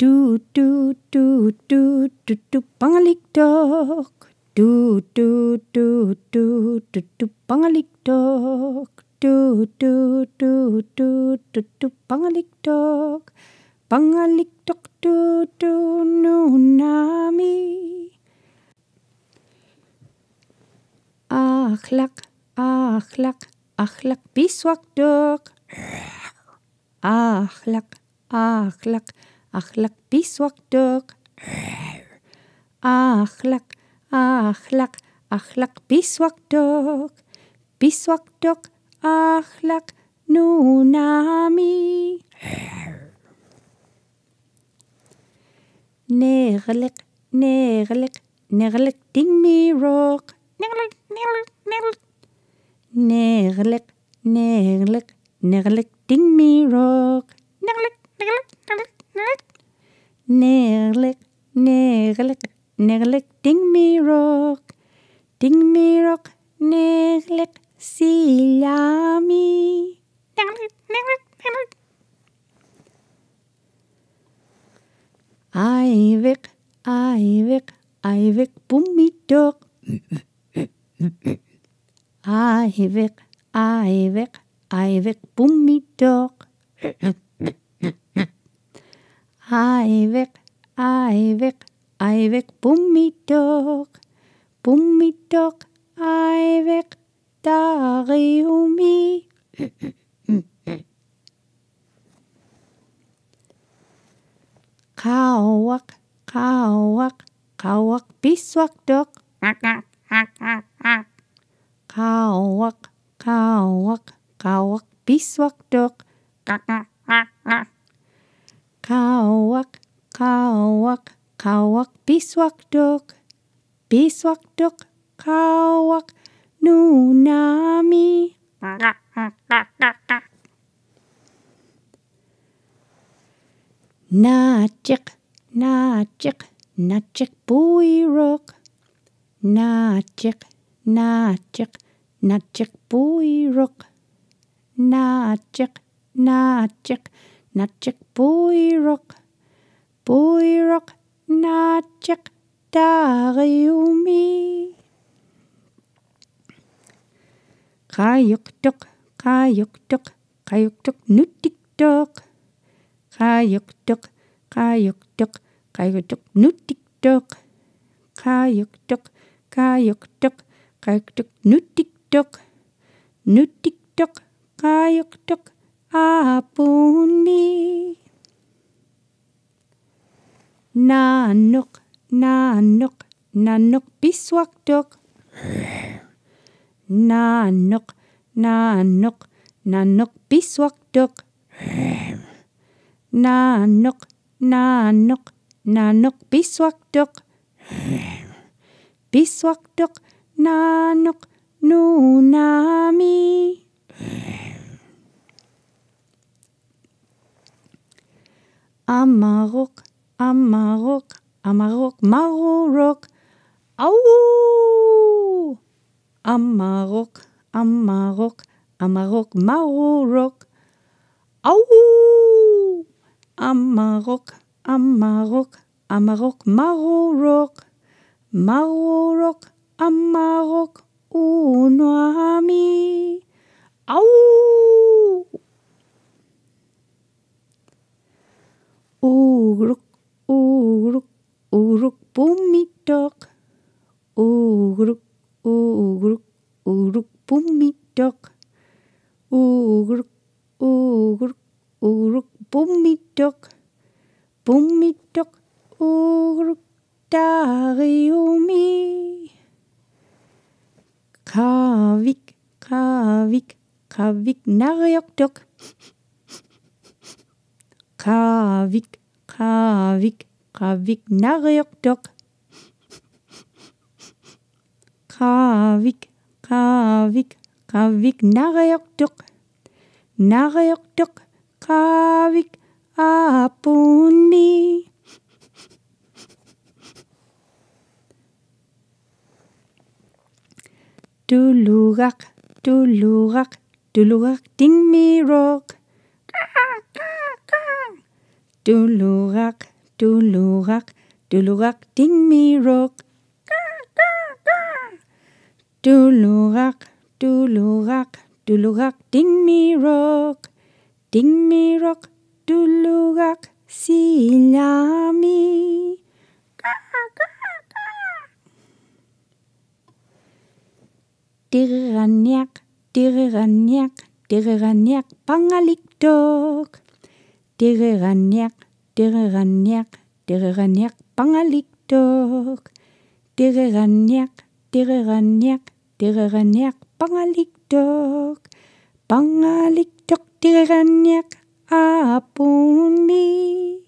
Du pangaliktok. Du pangaliktok. Du pangaliktok. Pangaliktok nunami. Achlak biswakdok. Achlak biswakdok. Achlak biswakdok. Biswakdok achlak nunami. Negerlik dingmirok. Negerlik dingmirok. Negerlik dingmirok. Dingmirok negerlik silami. Aivik bumidok. Aivik bumidok. Aivik bumidok. Bumidok aivik dariumi. Kawak biswakdok. Kawak biswakdok. Kawak biswakdok. Biswakdok kawak nunami. Nachik buirok. Nachik buirok. Nachik buirok. Buirok nachik dariumi. Kayukdok nutikdok. Kayukdok nutikdok. Kayukdok nutikdok. Nutikdok kayukdok apunmi. Nanok biswakdok. Nanok biswakdok. Nanok biswakdok. Biswakdok nanok nunami. Amarok marorok. Au! Amarok marorok. Au! Amarok marorok. Marorok amarok unami. Au! Uruk bumidok. Uruk bumidok. Uruk bumidok. Bumidok uruk dariumi. Kavik naryokdok. Kavik naryokdok. Kavik naryokdok. Naryokdok kavik apunmi. Dulurak dingmirok. Dulurak Dulurak, dulurak, ding me rock. Dulurak, dulurak, dulurak, ding me rock. Ding me rock, dulurak, silami. Dirranyak, dirranyak, dirranyak, pangaliktok. Dirranyak, dirranyak, dirranyak, pangaliktok. Dirranyak, dirranyak, dirranyak, pangaliktok. Pangaliktok, dirranyak, apun mi.